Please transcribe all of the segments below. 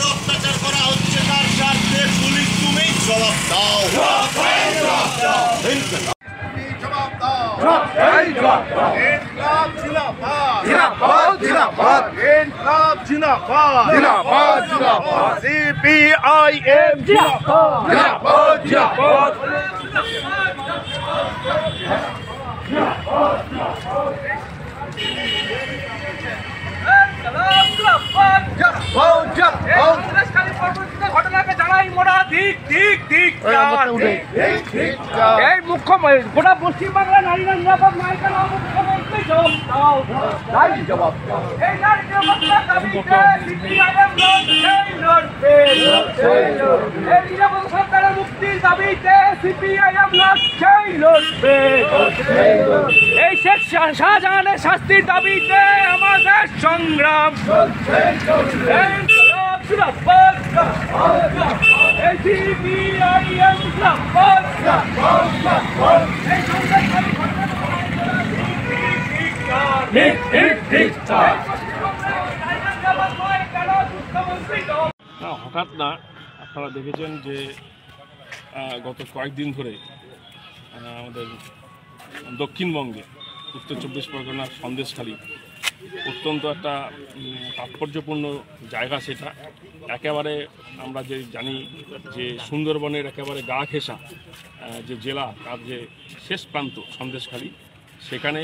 অত্যাচার করা হচ্ছে তার স্বার্থে পুলিশ তুমি জবাব দাও। ইনকলাব জিন্দাবাদ, জিন্দাবাদ, জিন্দাবাদ। ইনকলাব জিন্দাবাদ, জিন্দাবাদ, জিন্দাবাদ। সিপিআইএম জিন্দাবাদ, জিন্দাবাদ, জিন্দাবাদ। ঘটনাকে জানাই মোরা ঠিক ঠিক ঠিক এই মুখ্যমন্ত্রী গোটা পশ্চিমবাংলা নারীরা নিরাপদ নয় কেন? মুখ্যমন্ত্রী জবাব দাও। এই নারী নিরাপত্তার দাবিতে সিপিআইএম লড়ছে। এই নিরাপদ সরকারের মুক্তির দাবিতে সিপিআইএম লড়ছে। এই শেখ শাহজাহানের শাস্তির দাবিতে আমাদের সংগ্রাম হঠাৎ না, আপনারা দেখেছেন যে গত কয়েকদিন ধরে আমাদের দক্ষিণবঙ্গে উত্তর 24 পরগনার সন্দেশখালী অত্যন্ত একটা তাৎপর্যপূর্ণ জায়গা। সেটা একেবারে আমরা যে জানি যে সুন্দরবনের একেবারে গা ঘেঁষা যে জেলা, তার যে শেষ প্রান্ত সন্দেশখালী, সেখানে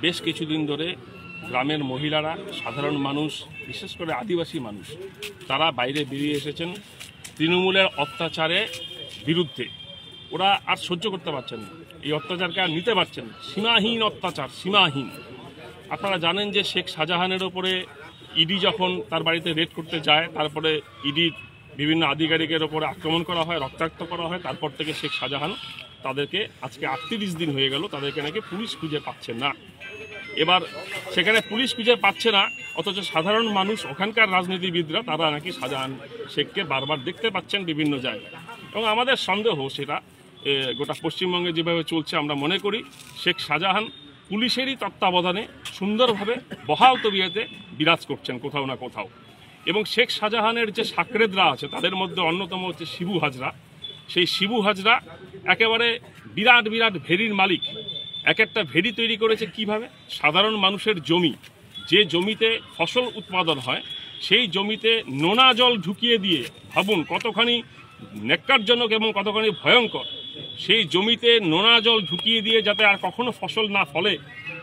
বেশ কিছুদিন ধরে গ্রামের মহিলারা, সাধারণ মানুষ, বিশেষ করে আদিবাসী মানুষ, তারা বাইরে বেরিয়ে এসেছেন তৃণমূলের অত্যাচারের বিরুদ্ধে। ওরা আর সহ্য করতে পারছেন না, এই অত্যাচারকে আর নিতে পারছেন না। সীমাহীন অত্যাচার, সীমাহীন। আপনারা জানেন যে শেখ শাহজাহানের ওপরে ইডি যখন তার বাড়িতে রেড করতে যায়, তারপরে ইডির বিভিন্ন আধিকারিকের ওপরে আক্রমণ করা হয়, রক্তাক্ত করা হয়। তারপর থেকে শেখ শাহজাহান তাদেরকে আজকে 38 দিন হয়ে গেল, তাদেরকে নাকি পুলিশ খুঁজে পাচ্ছে না। এবার সেখানে পুলিশ খুঁজে পাচ্ছে না, অথচ সাধারণ মানুষ, ওখানকার রাজনীতিবিদরা, তারা নাকি শাহজাহান শেখকে বারবার দেখতে পাচ্ছেন বিভিন্ন জায়গায়। এবং আমাদের সন্দেহ সেটা গোটা পশ্চিমবঙ্গে যেভাবে চলছে, আমরা মনে করি শেখ শাহজাহান পুলিশেরই তত্ত্বাবধানে সুন্দরভাবে বহাল তবিয়তে বিরাজ করছেন কোথাও না কোথাও। এবং শেখ শাহজাহানের যে সাকরেদরা আছে, তাদের মধ্যে অন্যতম হচ্ছে শিবু হাজরা। সেই শিবু হাজরা একেবারে বিরাট বিরাট ভেরির মালিক। এক একটা ভেরি তৈরি করেছে কিভাবে? সাধারণ মানুষের জমি, যে জমিতে ফসল উৎপাদন হয়, সেই জমিতে নোনা জল ঢুকিয়ে দিয়ে, ভাবুন কতখানি ন্যাক্কারজনক এবং কতখানি ভয়ঙ্কর। সেই জমিতে নোনা জল ঢুকিয়ে দিয়ে যাতে আর কখনো ফসল না ফলে,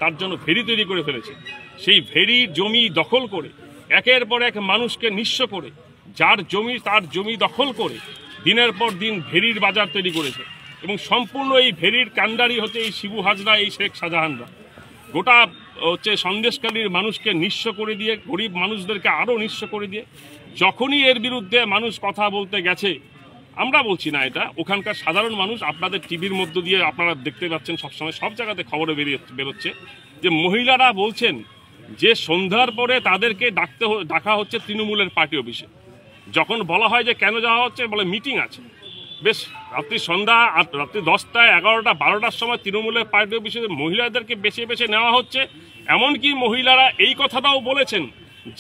তার জন্য ভেরি তৈরি করে ফেলেছে। সেই ভেরির জমি দখল করে একের পর এক মানুষকে নিঃস্ব করে, যার জমি তার জমি দখল করে দিনের পর দিন ভেরির বাজার তৈরি করেছে। এবং সম্পূর্ণ এই ভেরির কাণ্ডারি হচ্ছে এই শিবু হাজরা, এই শেখ শাহজাহানরা। গোটা হচ্ছে সন্দেশখালীর মানুষকে নিঃস্ব করে দিয়ে, গরিব মানুষদেরকে আরও নিঃস্ব করে দিয়ে, যখনই এর বিরুদ্ধে মানুষ কথা বলতে গেছে, আমরা বলছি না এটা, ওখানকার সাধারণ মানুষ, আপনাদের টিভির মধ্য দিয়ে আপনারা দেখতে পাচ্ছেন, সবসময় সব জায়গাতে খবরে বেরোচ্ছে যে মহিলারা বলছেন যে সন্ধ্যার পরে তাদেরকে ডাকা হচ্ছে তৃণমূলের পার্টি অফিসে। যখন বলা হয় যে কেন যাওয়া হচ্ছে, বলে মিটিং আছে। বেশ, রাত্রি 10টা, 11টা, 12টার সময় তৃণমূলের পার্টি অফিসে মহিলাদেরকে বেছে বেছে নেওয়া হচ্ছে। এমনকি মহিলারা এই কথাটাও বলেছেন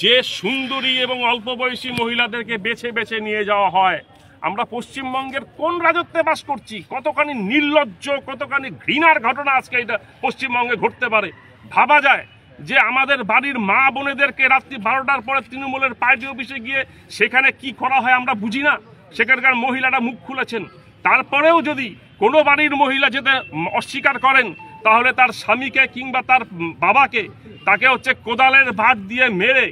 যে সুন্দরী এবং অল্প বয়সী মহিলাদেরকে বেছে বেছে নিয়ে যাওয়া হয়। আমরা পশ্চিমবঙ্গের কোন রাজত্বে বাস করছি? কতখানি নির্লজ্জ, কতখানি ঘৃণার ঘটনা আজকে এটা পশ্চিমবঙ্গে ঘটতে পারে। ভাবা যায় যে আমাদের বাড়ির মা বোনেদেরকে রাত্রি 12টার পরে তৃণমূলের পার্টি অফিসে গিয়ে সেখানে কি করা হয় আমরা বুঝি না। সেখানকার মহিলারা মুখ খুলেছেন। তারপরেও যদি কোনো বাড়ির মহিলা যেতে অস্বীকার করেন, তাহলে তার স্বামীকে কিংবা তার বাবাকে তাকে হচ্ছে কোদালের বাট দিয়ে মেরে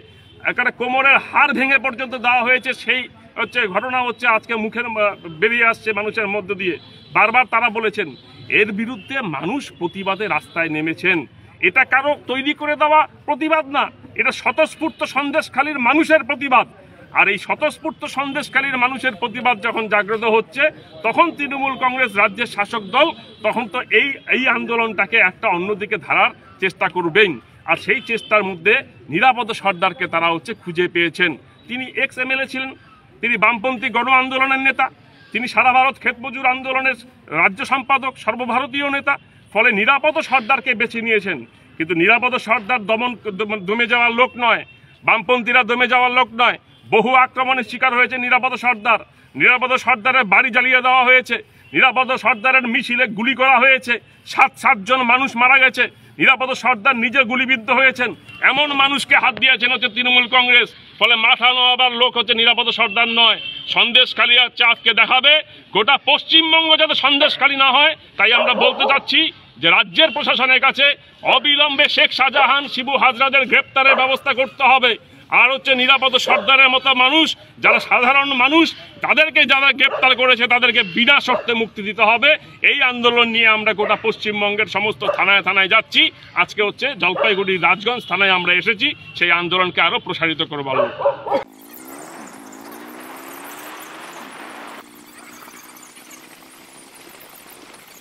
একটা কোমরের হাড় ভেঙে পর্যন্ত দেওয়া হয়েছে। সেই হচ্ছে ঘটনা হচ্ছে আজকে মুখের বেরিয়ে আসছে মানুষের মধ্য দিয়ে। বারবার তারা বলেছেন, এর বিরুদ্ধে মানুষ প্রতিবাদে রাস্তায় নেমেছেন। এটা কারো তৈরি করে দেওয়া প্রতিবাদ না, এটা স্বতঃস্ফূর্ত সন্দেশখালীর মানুষের প্রতিবাদ। আর এই স্বতঃস্ফূর্ত সন্দেশখালীর মানুষের প্রতিবাদ যখন জাগ্রত হচ্ছে, তখন তৃণমূল কংগ্রেস রাজ্যের শাসক দল তখন তো এই আন্দোলনটাকে একটা অন্যদিকে ধারার চেষ্টা করবেন। আর সেই চেষ্টার মধ্যে নিরাপদ সর্দারকে তারা হচ্ছে খুঁজে পেয়েছেন। তিনি এক্স এমএলএ ছিলেন, তিনি বামপন্থী গণ আন্দোলনের নেতা, তিনি সারা ভারত ক্ষেত মজুর আন্দোলনের রাজ্য সম্পাদক, সর্বভারতীয় নেতা। ফলে নিরাপদ সর্দারকে বেছে নিয়েছেন। কিন্তু নিরাপদ সর্দার দমে যাওয়ার লোক নয়, বামপন্থীরা দমে যাওয়ার লোক নয়। বহু আক্রমণের শিকার হয়েছে নিরাপদ সর্দার। নিরাপদ সর্দারের বাড়ি জ্বালিয়ে দেওয়া হয়েছে, নিরাপদ সর্দারের মিছিলে গুলি করা হয়েছে, 7 মানুষ মারা গেছে। নিরাপদ সর্দার নিজে গুলিবিদ্ধ হয়েছেন। এমন মানুষকে হাত দিয়েছেন হচ্ছে তৃণমূল কংগ্রেস। ফলে মাথা নোয়াবার লোক হচ্ছে নিরাপদ সর্দার নয়, সন্দেশখালী হচ্ছে আজকে দেখাবে। গোটা পশ্চিমবঙ্গ যাতে সন্দেশখালী না হয়, তাই আমরা বলতে চাচ্ছি যে রাজ্যের প্রশাসনের কাছে অবিলম্বে শেখ শাহজাহান, শিবু হাজরাদের গ্রেপ্তারের ব্যবস্থা করতে হবে। আর হচ্ছে নিরাপদ সর্দারের মতো মানুষ যারা সাধারণ মানুষ, তাদেরকে যারা গ্রেপ্তার করেছে তাদেরকে বিনা শর্তে মুক্তি দিতে হবে। এই আন্দোলন নিয়ে আমরা গোটা পশ্চিমবঙ্গের সমস্ত থানায় থানায় যাচ্ছি। আজকে হচ্ছে জলপাইগুড়ির রাজগঞ্জ থানায় আমরা এসেছি সেই আন্দোলনকে আরও প্রসারিত করবার।